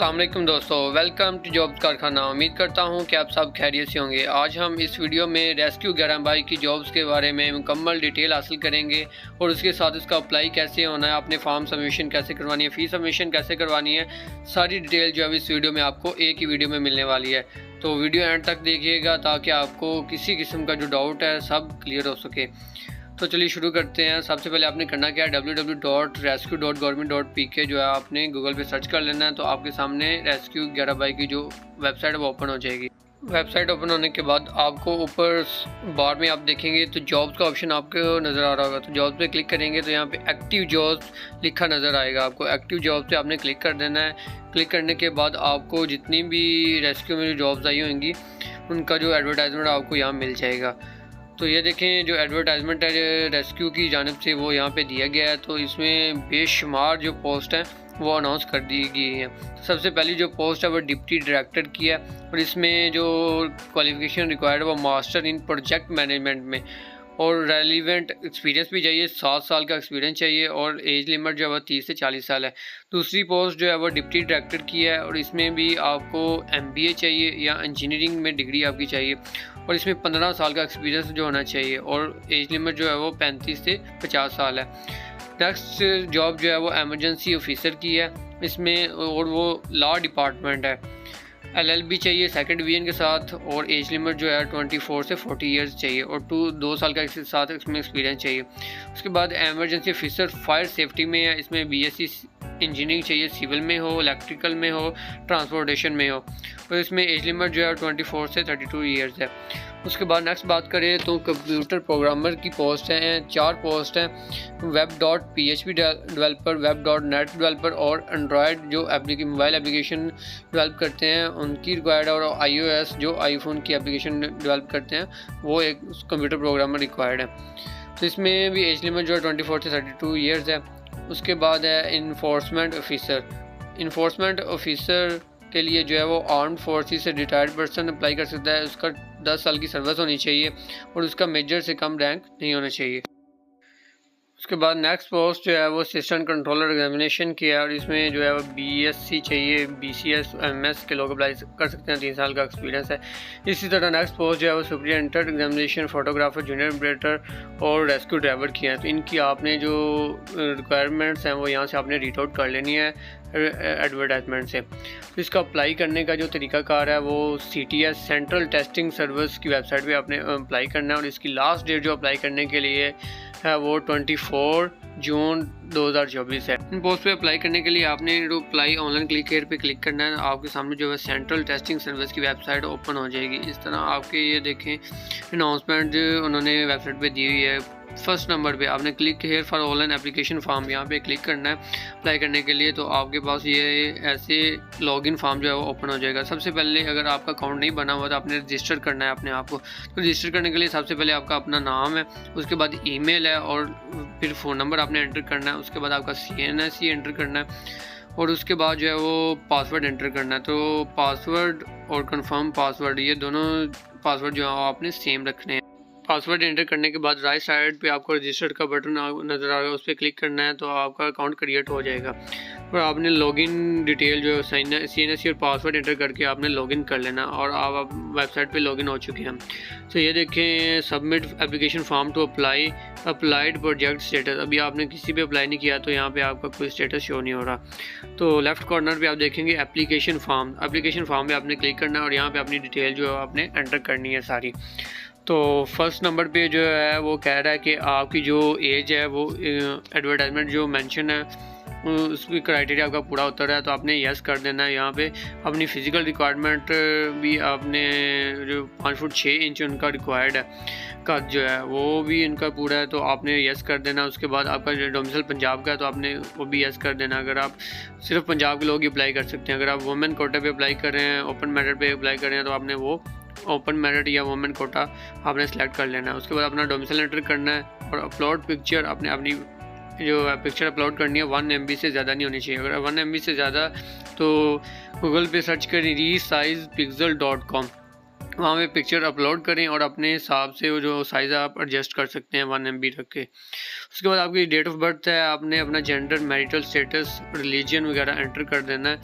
अस्सलाम वालेकुम दोस्तों, वेलकम टू जॉब्स कारखाना। उम्मीद करता हूं कि आप सब खैरियत से होंगे। आज हम इस वीडियो में रेस्क्यू 11/22 की जॉब्स के बारे में मुकम्मल डिटेल हासिल करेंगे और उसके साथ इसका अप्लाई कैसे होना है, आपने फॉर्म सबमिशन कैसे करवानी है, फ़ीस सबमिशन कैसे करवानी है, सारी डिटेल जो है इस वीडियो में आपको एक ही वीडियो में मिलने वाली है। तो वीडियो एंड तक देखिएगा ताकि आपको किसी किस्म का जो डाउट है सब क्लियर हो सके। तो चलिए शुरू करते हैं। सबसे पहले आपने करना क्या है, www.rescue.government.pk जो है आपने गूगल पे सर्च कर लेना है। तो आपके सामने रेस्क्यू 11/22 की जो वेबसाइट है वो ओपन हो जाएगी। वेबसाइट ओपन होने के बाद आपको ऊपर बार में आप देखेंगे तो जॉब्स का ऑप्शन आपको नज़र आ रहा होगा। तो जॉब्स पे क्लिक करेंगे तो यहाँ पे एक्टिव जॉब्स लिखा नज़र आएगा आपको। एक्टिव जॉब्स पे आपने क्लिक कर देना है। क्लिक करने के बाद आपको जितनी भी रेस्क्यू में जो जॉब्स आई होंगी उनका जो एडवर्टाइजमेंट आपको यहाँ मिल जाएगा। तो ये देखें, जो एडवर्टाइजमेंट है रेस्क्यू की जानिब से वो यहाँ पे दिया गया है। तो इसमें बेशुमार जो पोस्ट हैं वो अनाउंस कर दी गई हैं। तो सबसे पहली जो पोस्ट है वो डिप्टी डायरेक्टर की है और इसमें जो क्वालिफिकेशन रिक्वायर्ड है वो मास्टर इन प्रोजेक्ट मैनेजमेंट में और रेलिवेंट एक्सपीरियंस भी चाहिए, 7 साल का एक्सपीरियंस चाहिए और एज लिमिट जो है वो 30 से 40 साल है। दूसरी पोस्ट जो है वो डिप्टी डायरेक्टर की है और इसमें भी आपको MBA चाहिए या इंजीनियरिंग में डिग्री आपकी चाहिए और इसमें 15 साल का एक्सपीरियंस जो होना चाहिए और एज लिमिट जो है वो 35 से 50 साल है। नेक्स्ट जॉब जो है वो एमरजेंसी ऑफिसर की है इसमें और वो लॉ डिपार्टमेंट है। LLB चाहिए सेकंड डिवीजन के साथ और एज लिमिट जो है 24 से 40 इयर्स चाहिए और 2 साल का साथ इसमें एक्सपीरियंस चाहिए। उसके बाद एमरजेंसी ऑफिसर फायर सेफ्टी में है, इसमें BSc इंजीनियरिंग चाहिए, सिविल में हो, इलेक्ट्रिकल में हो, ट्रांसपोर्टेशन में हो और इसमें एज लिमिट जो है 24 से 32 इयर्स है। उसके बाद नेक्स्ट बात करें तो कंप्यूटर प्रोग्रामर की पोस्ट हैं, 4 पोस्ट हैं, web.php डेवलपर, web.net डेवलपर और एंड्रॉयड जो मोबाइल एप्लीकेशन डेवलप करते हैं उनकी रिक्वायर्ड है और iOS जो आईफोन की एप्लीकेशन डेवलप करते हैं वो एक कंप्यूटर प्रोग्रामर रिक्वायर्ड है। तो इसमें भी एज लिमिट जो है 24 से 32 इयर्स है। उसके बाद है इन्फोर्समेंट ऑफिसर। इन्फोर्समेंट ऑफिसर के लिए जो है वो आर्म्ड फोर्सेस से रिटायर्ड पर्सन अप्लाई कर सकता है। उसका 10 साल की सर्विस होनी चाहिए और उसका मेजर से कम रैंक नहीं होना चाहिए। उसके बाद नेक्स्ट पोस्ट जो है वो असिस्टेंट कंट्रोलर एग्जामिनेशन की है और इसमें जो है वो BSc चाहिए, BCS MS के लोग अप्लाई कर सकते हैं, 3 साल का एक्सपीरियंस है। इसी तरह नेक्स्ट पोस्ट जो है वो superintendent examination, photographer, junior operator और रेस्क्यू ड्राइवर की है। तो इनकी आपने जो रिक्वायरमेंट्स हैं वो यहाँ से आपने रीड आउट कर लेनी है एडवर्टाइजमेंट से। तो इसका अप्लाई करने का जो तरीकाकार है वो CTS सेंट्रल टेस्टिंग सर्विस की वेबसाइट पे आपने अप्लाई करना है और इसकी लास्ट डेट जो अप्लाई करने के लिए है वो 24 जून 2024 है। इन पोस्ट पे अप्लाई करने के लिए आपने अप्लाई ऑनलाइन क्लिक हेयर पे क्लिक करना है। आपके सामने जो है सेंट्रल टेस्टिंग सर्विस की वेबसाइट ओपन हो जाएगी। इस तरह आपके ये देखें अनाउंसमेंट उन्होंने वेबसाइट पे दी हुई है। फर्स्ट नंबर पे आपने click here for online application form यहाँ पे क्लिक करना है अप्लाई करने के लिए। तो आपके पास ये ऐसे लॉगिन फॉर्म जो है वो ओपन हो जाएगा। सबसे पहले अगर आपका अकाउंट नहीं बना हुआ तो आपने रजिस्टर करना है अपने आप को। तो रजिस्टर करने के लिए सबसे पहले आपका अपना नाम है, उसके बाद ईमेल है और फिर फ़ोन नंबर आपने एंटर करना है। उसके बाद आपका CNSE एंटर करना है और उसके बाद जो है वो पासवर्ड एंटर करना है। तो पासवर्ड और कंफर्म पासवर्ड ये दोनों पासवर्ड जो है आपने सेम रखने हैं। पासवर्ड एंटर करने के बाद राइट साइड पे आपको रजिस्टर का बटन नज़र आ रहा है, उस पर क्लिक करना है तो आपका अकाउंट क्रिएट हो जाएगा और आपने लॉगिन डिटेल जो CNSE और पासवर्ड एंटर करके आपने लॉगिन कर लेना और आप वेबसाइट पे लॉगिन हो चुके हैं। तो ये देखें submit application form to applied project status. अभी आपने किसी पे अप्लाई नहीं किया तो यहाँ पे आपका कोई स्टेटस शो नहीं हो रहा। तो लेफ्ट कॉर्नर पे आप देखेंगे एप्लीकेशन फॉर्म पे आपने क्लिक करना है और यहाँ पे अपनी डिटेल जो है आपने एंटर करनी है सारी। तो फर्स्ट नंबर पे जो है वो कह रहा है कि आपकी जो एज है वो एडवर्टाइजमेंट जो मेंशन है उसकी क्राइटेरिया आपका पूरा उतर है तो आपने यस कर देना है। यहाँ पे अपनी फ़िज़िकल रिक्वायरमेंट भी आपने जो 5 फुट 6 इंच उनका रिक्वायर्ड है कद जो है वो भी इनका पूरा है तो आपने यस कर देना। उसके बाद आपका जो डोमिसाइल पंजाब का है तो आपने वो भी यस कर देना। अगर आप सिर्फ पंजाब के लोग ही अप्लाई कर सकते हैं। अगर आप वुमेन कोटा पे अप्लाई कर रहे हैं, ओपन मेरिट पे अप्लाई कर रहे हैं तो आपने वो ओपन मेरिट या वुमेन कोटा आपने सेलेक्ट कर लेना है। उसके बाद अपना डोमिसाइल एंटर करना है और अपलोड पिक्चर आपने अपनी जो पिक्चर अपलोड करनी है 1 MB से ज़्यादा नहीं होनी चाहिए। अगर 1 MB से ज़्यादा तो गूगल पे सर्च करें resizepixel.com, वहाँ पे पिक्चर अपलोड करें और अपने हिसाब से वो जो साइज़ आप एडजस्ट कर सकते हैं 1 MB रख के। उसके बाद आपकी डेट ऑफ बर्थ है, आपने अपना जेंडर, मैरिटल स्टेटस, रिलीजन वगैरह एंटर कर देना है।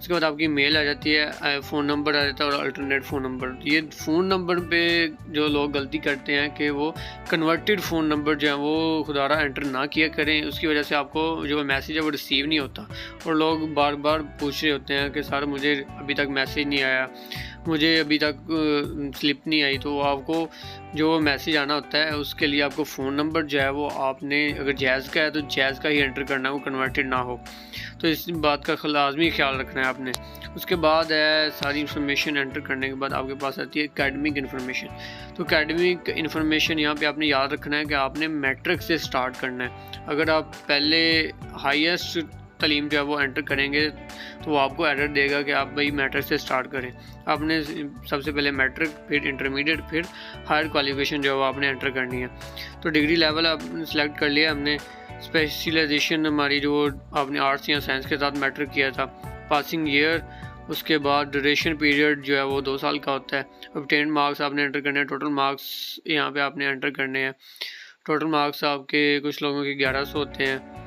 उसके बाद आपकी मेल आ जाती है, फ़ोन नंबर आ जाता है और अल्टरनेट फ़ोन नंबर। ये फ़ोन नंबर पे जो लोग गलती करते हैं कि वो कन्वर्टेड फ़ोन नंबर जो है वो खुदारा एंटर ना किया करें, उसकी वजह से आपको जो मैसेज है वो रिसीव नहीं होता और लोग बार बार पूछ रहे होते हैं कि सर मुझे अभी तक मैसेज नहीं आया, मुझे अभी तक स्लिप नहीं आई। तो आपको जो मैसेज आना होता है उसके लिए आपको फ़ोन नंबर जो है वो आपने अगर जैज़ का है तो जैज़ का ही एंटर करना है, वो कन्वर्टेड ना हो। तो इस बात का लाजमी ख्याल रखना है आपने। उसके बाद है सारी इन्फॉर्मेशन एंटर करने के बाद आपके पास आती है एकेडमिक इन्फॉर्मेशन। तो एकेडमिक इन्फॉर्मेशन यहाँ पे आपने याद रखना है कि आपने मैट्रिक से स्टार्ट करना है। अगर आप पहले हाईएस्ट तालीम जो है वो एंटर करेंगे तो वो आपको एरर देगा कि आप भाई मैट्रिक से स्टार्ट करें। आपने सबसे पहले मैट्रिक, फिर इंटरमीडिएट, फिर हायर क्वालिफिकेशन जो है वो आपने एंटर करनी है। तो डिग्री लेवल आपने सेलेक्ट कर लिया हमने। स्पेशलाइजेशन हमारी जो आपने आर्ट्स या साइंस के साथ मैट्रिक किया था, पासिंग ईयर, उसके बाद ड्यूरेशन पीरियड जो है वो 2 साल का होता है। ऑब्टेन्ड मार्क्स आपने एंटर करने हैं, टोटल मार्क्स यहाँ पे आपने एंटर करने हैं। टोटल मार्क्स आपके कुछ लोगों के 1100 होते हैं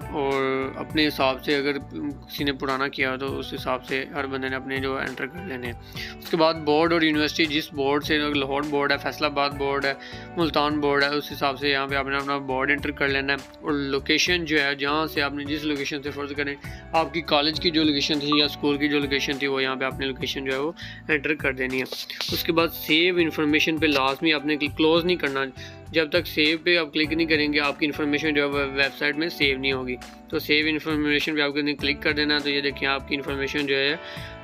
और अपने हिसाब से अगर किसी ने पुराना किया तो उस हिसाब से हर बंदे ने अपने जो एंटर कर लेने हैं। उसके बाद बोर्ड और यूनिवर्सिटी, जिस बोर्ड से, लाहौर बोर्ड है, फैसलाबाद बोर्ड है, मुल्तान बोर्ड है, उस हिसाब से यहाँ पे आपने अपना बोर्ड एंटर कर लेना है। और लोकेशन जो है जहाँ से आपने जिस लोकेशन से फ़र्ज़ करें आपकी कॉलेज की जो लोकेशन थी या स्कूल की जो लोकेशन थी वो यहाँ पर आपने लोकेशन जो है वो एंटर कर देनी है। उसके बाद सेव इन्फॉर्मेशन पर लाजमी आपने क्लोज़ नहीं करना। जब तक सेव पे आप क्लिक नहीं करेंगे आपकी इन्फॉर्मेशन जो है वेबसाइट में सेव नहीं होगी। तो सेव इन्फॉर्मेशन पे आपको क्लिक कर देना। तो ये देखिए आपकी इन्फॉर्मेशन जो है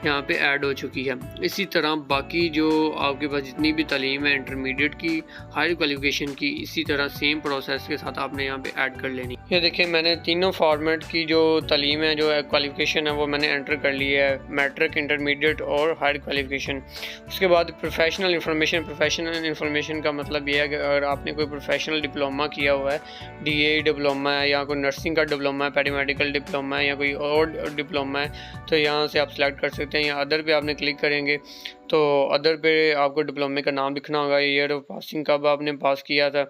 यहाँ पे ऐड हो चुकी है। इसी तरह बाकी जो आपके पास जितनी भी तालीम है इंटरमीडिएट की, हायर क्वालिफिकेशन की, इसी तरह सेम प्रोसेस के साथ आपने यहाँ पे ऐड कर लेनी। ये देखिए मैंने तीनों फॉर्मेट की जो तालीम है, जो क्वालिफिकेशन है वो मैंने एंटर कर ली है, मैट्रिक, इंटरमीडिएट और हायर क्वालिफिकेशन। उसके बाद प्रोफेशनल इन्फॉर्मेशन। प्रोफेशनल इन्फॉर्मेशन का मतलब ये है कि अगर आपने कोई प्रोफेशनल डिप्लोमा किया हुआ है, DA डिप्लोमा है या कोई नर्सिंग का डिप्लोमा है, पैरामेडिकल डिप्लोमा है या कोई और डिप्लोमा है, तो यहाँ से आप सेलेक्ट कर सकते हैं। या अदर पे आपने क्लिक करेंगे तो अदर पे आपको डिप्लोमे का नाम लिखना होगा, ईयर ऑफ पासिंग, कब आपने पास किया था,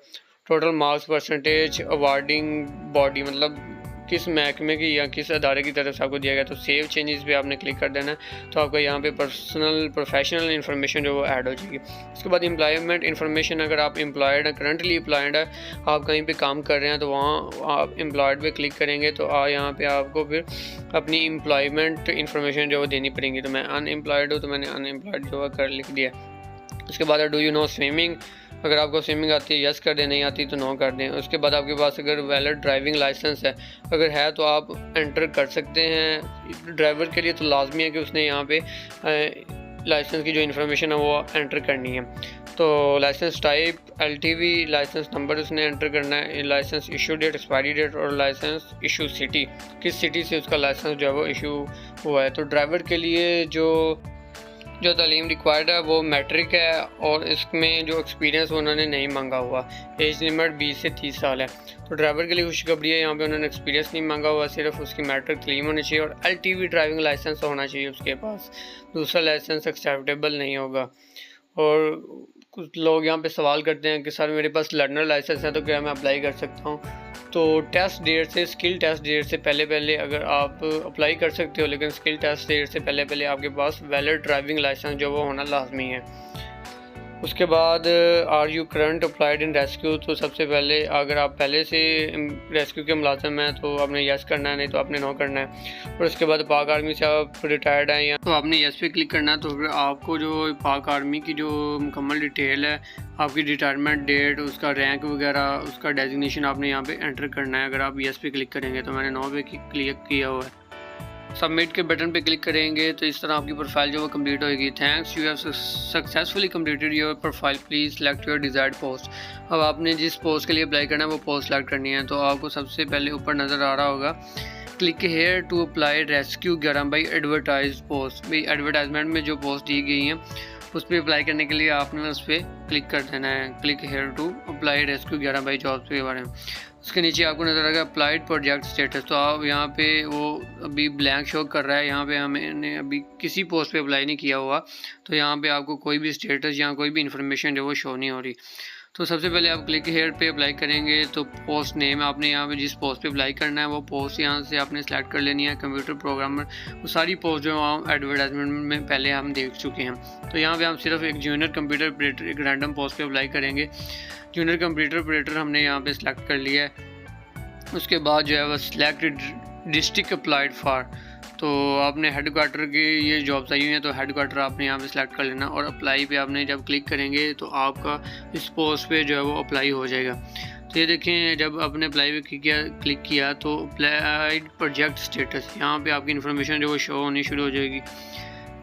total marks, percentage, awarding body, मतलब किस महकमे की या किस अदारे की तरफ से आपको दिया गया। तो सेव चेंजेस पे आपने क्लिक कर देना है। तो आपका यहाँ पे प्रोफेशनल इन्फॉर्मेशन जो वो ऐड हो जाएगी। उसके बाद एम्प्लॉयमेंट इन्फॉर्मेशन, अगर आप एम्प्लॉयड हैं, करंटली एम्प्लॉयड है, आप कहीं पे काम कर रहे हैं तो वहाँ आप एम्प्लॉयड पे क्लिक करेंगे तो यहाँ पे आपको फिर अपनी एम्प्लॉयमेंट इन्फॉर्मेशन जो वो देनी पड़ेंगी। तो मैं अनएम्प्लॉयड हूँ तो मैंने अनएम्प्लॉयड जो है कर लिख दिया। उसके बाद डू यू नो स्विमिंग, अगर आपको स्विमिंग आती है यस कर दें, नहीं आती तो नो कर दें। उसके बाद आपके पास अगर वैलिड ड्राइविंग लाइसेंस है, अगर है तो आप एंटर कर सकते हैं। ड्राइवर के लिए तो लाजमी है कि उसने यहाँ पे लाइसेंस की जो इन्फॉर्मेशन है वो एंटर करनी है। तो licence type, LTV, licence number उसने एंटर करना है, licence issue date, expiry date और लाइसेंस इशू सिटी, किस सिटी से उसका लाइसेंस जो है वो इशू हुआ है। तो ड्राइवर के लिए जो तालीम रिक्वायर्ड है वो मैट्रिक है और इसमें जो एक्सपीरियंस उन्होंने नहीं मांगा हुआ। एज लिमिट 20 से 30 साल है। तो ड्राइवर के लिए खुशखबरी है, यहाँ पे उन्होंने एक्सपीरियंस नहीं मांगा हुआ, सिर्फ उसकी मैट्रिक तालीम होनी चाहिए और LTV ड्राइविंग लाइसेंस होना चाहिए उसके पास। दूसरा लाइसेंस एक्सेप्टेबल नहीं होगा। और कुछ लोग यहाँ पे सवाल करते हैं कि सर मेरे पास लर्नर लाइसेंस है तो क्या मैं अप्लाई कर सकता हूँ। तो टेस्ट डेट से, स्किल टेस्ट डेट से पहले अगर आप अप्लाई कर सकते हो, लेकिन स्किल टेस्ट डेट से पहले आपके पास वैलिड ड्राइविंग लाइसेंस जो वो होना लाजमी है। उसके बाद are you current applied in rescue, तो सबसे पहले अगर आप पहले से रेस्क्यू के मुलाजिम हैं तो आपने यस करना है, नहीं तो आपने नो करना है। और उसके बाद पाक आर्मी से आप रिटायर्ड हैं या तो आपने यस पे क्लिक करना है। तो फिर आपको जो पाक आर्मी की जो मुकम्मल डिटेल है, आपकी रिटायरमेंट डेट, उसका रैंक वगैरह, उसका डेजिग्नेशन आपने यहाँ पे एंटर करना है अगर आप यस पे क्लिक करेंगे। तो मैंने नो पे क्लिक किया हुआ है। सबमिट के बटन पे क्लिक करेंगे तो इस तरह आपकी प्रोफाइल जो वो कंप्लीट होएगी। Thanks, you have successfully completed your profile, please select your desired post. अब आपने जिस पोस्ट के लिए अप्लाई करना है वो पोस्ट सेलेक्ट करनी है। तो आपको सबसे पहले ऊपर नज़र आ रहा होगा click here to apply rescue 11 by advertise post. भाई एडवर्टाइजमेंट में जो पोस्ट दी गई हैं उस पर अप्लाई करने के लिए आपने उस पर क्लिक कर देना है, click here to apply rescue 11 by jobs के बारे में। उसके नीचे आपको नज़र आएगा अप्लाइड प्रोजेक्ट स्टेटस। तो आप यहाँ पे वो अभी ब्लैंक शो कर रहा है, यहाँ पे हमने अभी किसी पोस्ट पे अप्लाई नहीं किया हुआ, तो यहाँ पे आपको कोई भी स्टेटस या कोई भी इन्फॉर्मेशन जो वो शो नहीं हो रही। तो सबसे पहले आप क्लिक हेयर पे अप्लाई करेंगे तो पोस्ट नेम आपने यहाँ पे जिस पोस्ट पे अप्लाई करना है वो पोस्ट यहाँ से आपने सेलेक्ट कर लेनी है। कंप्यूटर प्रोग्रामर, वो सारी पोस्ट जो हम एडवर्टाइजमेंट में पहले हम देख चुके हैं। तो यहाँ पे हम सिर्फ एक जूनियर कंप्यूटर ऑपरेटर एक रैंडम पोस्ट पे अप्लाई करेंगे। जूनियर कंप्यूटर ऑपरेटर हमने यहाँ पे सिलेक्ट कर लिया है। उसके बाद जो है वो सिलेक्ट डिस्ट्रिक्ट अप्लाइड फॉर, तो आपने हेड क्वार्टर की ये जॉब्स आई हुई हैं तो हेड क्वार्टर आपने यहाँ पे सिलेक्ट कर लेना और अप्लाई पे आपने जब क्लिक करेंगे तो आपका इस पोस्ट पे जो है वो अप्लाई हो जाएगा। तो ये देखें, जब आपने अप्लाई पे क्लिक किया तो अप्लाइड प्रोजेक्ट स्टेटस, यहाँ पे आपकी इन्फॉर्मेशन जो वो शो होनी शुरू हो जाएगी।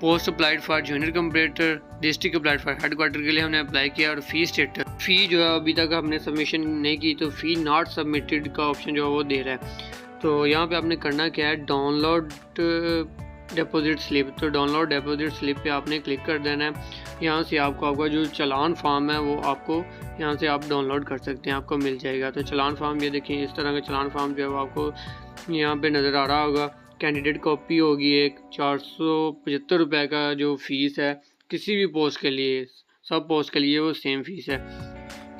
Post applied for junior computer, district applied for head quarter के लिए हमने अप्लाई किया। और फ़ी स्टेटस, फ़ी जो है अभी तक हमने सबमिशन नहीं की तो फ़ी नॉट सबमिटेड का ऑप्शन जो है वो दे रहा है। तो यहाँ पे आपने करना क्या है, डाउनलोड डिपॉजिट स्लिप, तो डाउनलोड डिपॉजिट स्लिप पे आपने क्लिक कर देना है। यहाँ से आपको आपका जो चालान फॉर्म है वो आपको यहाँ से आप डाउनलोड कर सकते हैं, आपको मिल जाएगा। तो चालान फॉर्म ये देखिए, इस तरह का चालान फॉर्म जो है वो आपको यहाँ पे नज़र आ रहा होगा। कैंडिडेट कॉपी होगी एक 475 रुपये का जो फ़ीस है किसी भी पोस्ट के लिए, सब पोस्ट के लिए वो सेम फ़ीस है।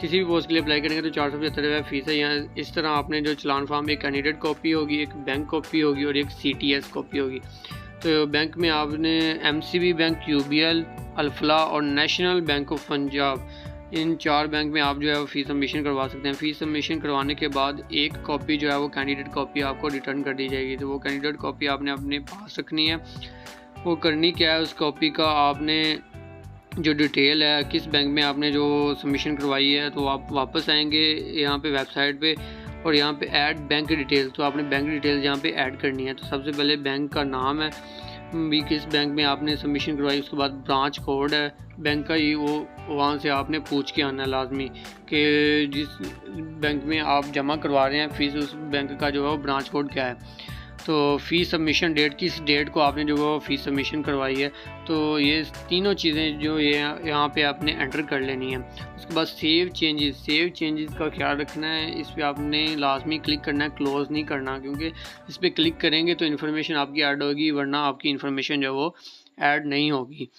किसी भी पोस्ट के लिए अप्लाई करेंगे तो 475 रुपये फ़ीस है। यहाँ इस तरह आपने जो चालान फॉर्म, एक कैंडिडेट कॉपी होगी, एक बैंक कॉपी होगी और एक CTS कॉपी होगी। तो बैंक में आपने MCB बैंक, UBL, अल्फला और national bank of Punjab, in 4 bank में आप जो है वो फ़ीस सबमिशन करवा सकते हैं। फ़ीस सबमिशन करवाने के बाद एक कॉपी जो है वो कैंडिडेट कॉपी आपको रिटर्न कर दी जाएगी। तो वो कैंडिडेट कॉपी आपने अपने पास रखनी है। वो करनी क्या है, उस कॉपी का आपने जो डिटेल है किस बैंक में आपने जो सबमिशन करवाई है, तो आप वापस आएंगे यहाँ पे वेबसाइट पे और यहाँ पे ऐड बैंक डिटेल, तो आपने बैंक डिटेल यहाँ पे ऐड करनी है। तो सबसे पहले बैंक का नाम है भी, किस बैंक में आपने सबमिशन करवाई, उसके बाद ब्रांच कोड है बैंक का, ये वो वहाँ से आपने पूछ के आना लाजमी कि जिस बैंक में आप जमा करवा रहे हैं फ़ीस, उस बैंक का जो है वो ब्रांच कोड क्या है। तो फ़ीस सबमिशन डेट, किस डेट को आपने जो वो फ़ीस सबमिशन करवाई है, तो ये तीनों चीज़ें जो ये यहाँ पे आपने एंटर कर लेनी है। उसके बाद सेव चेंजेस का ख्याल रखना है, इस पर आपने लाजमी क्लिक करना है, क्लोज़ नहीं करना, क्योंकि इस पर क्लिक करेंगे तो इन्फॉर्मेशन आपकी ऐड होगी, वरना आपकी इन्फॉर्मेशन जो वो ऐड नहीं होगी।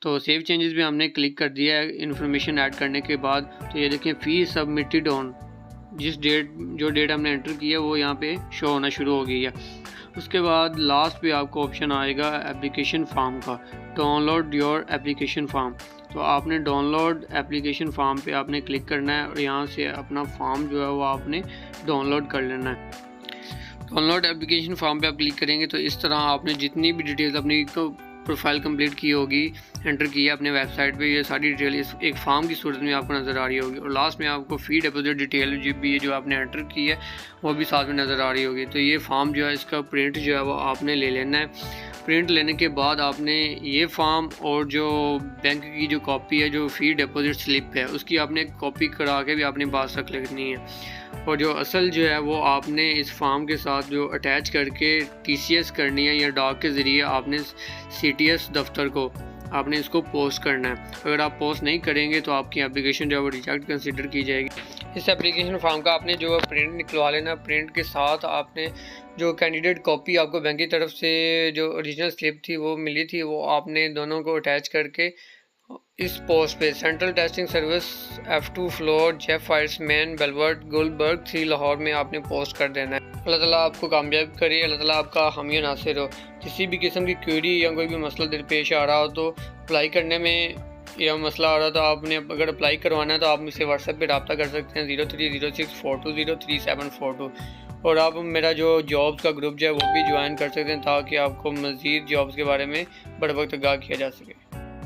तो सेव चेंजेस भी हमने क्लिक कर दिया है इन्फॉर्मेशन ऐड करने के बाद। तो ये देखें, फ़ीस सबमिटेड ऑन, जिस जो डेट हमने एंटर किया वो यहाँ पे शो होना शुरू हो गई है। उसके बाद लास्ट पे आपको ऑप्शन आएगा एप्लीकेशन फॉर्म का, डाउनलोड योर एप्लीकेशन फॉर्म। तो आपने डाउनलोड एप्लीकेशन फॉर्म पे आपने क्लिक करना है और यहाँ से अपना फॉर्म जो है वो आपने डाउनलोड कर लेना है। डाउनलोड एप्लीकेशन फॉर्म पे आप क्लिक करेंगे तो इस तरह आपने जितनी भी डिटेल्स अपनी प्रोफाइल कंप्लीट की होगी, एंटर की है अपने वेबसाइट पे, ये सारी डिटेल इस एक फॉर्म की सूरत में आपको नज़र आ रही होगी। और लास्ट में आपको फ़ी डिपॉजिट डिटेल जो आपने एंटर की है वो भी साथ में नज़र आ रही होगी। तो ये फॉर्म जो है, इसका प्रिंट जो है वो आपने ले लेना है। प्रिंट लेने के बाद आपने ये फॉर्म और जो बैंक की जो कॉपी है, जो फ़ी डिपॉजिट स्लिप है, उसकी आपने कॉपी करा के भी अपने पास रख लेनी है। और जो असल जो है वो आपने इस फॉर्म के साथ जो अटैच करके TCS करनी है या डाक के ज़रिए आपने CTS दफ्तर को आपने इसको पोस्ट करना है। अगर आप पोस्ट नहीं करेंगे तो आपकी एप्लीकेशन जो है वो रिजेक्ट कंसिडर की जाएगी। इस एप्लीकेशन फॉर्म का आपने जो प्रिंट निकलवा लेना, प्रिंट के साथ आपने जो कैंडिडेट कॉपी आपको बैंक की तरफ से जो ओरिजिनल स्लिप थी वो मिली थी, वो आपने दोनों को अटैच करके इस पोस्ट पे central testing service F2 floor जेफ फायर्समैन बेलवर्ड गुलबर्ग 3 लाहौर में आपने पोस्ट कर देना है। अल्लाह ताला आपको कामयाब करे, अल्लाह ताला आपका हामी नासिर हो। किसी भी किस्म की क्वेरी या कोई भी मसला दरपेश आ रहा हो तो अप्लाई करने में या मसला आ रहा था, आपने अगर अप्लाई करवाना है तो आप मुझसे व्हाट्सएप पे रब्ता कर सकते हैं 030642033742। और आप मेरा जो जॉब्स का ग्रुप जो है वो भी ज्वाइन कर सकते हैं ताकि आपको मज़ीद जॉब्स के बारे में बर वक्त आगाह किया जा सके।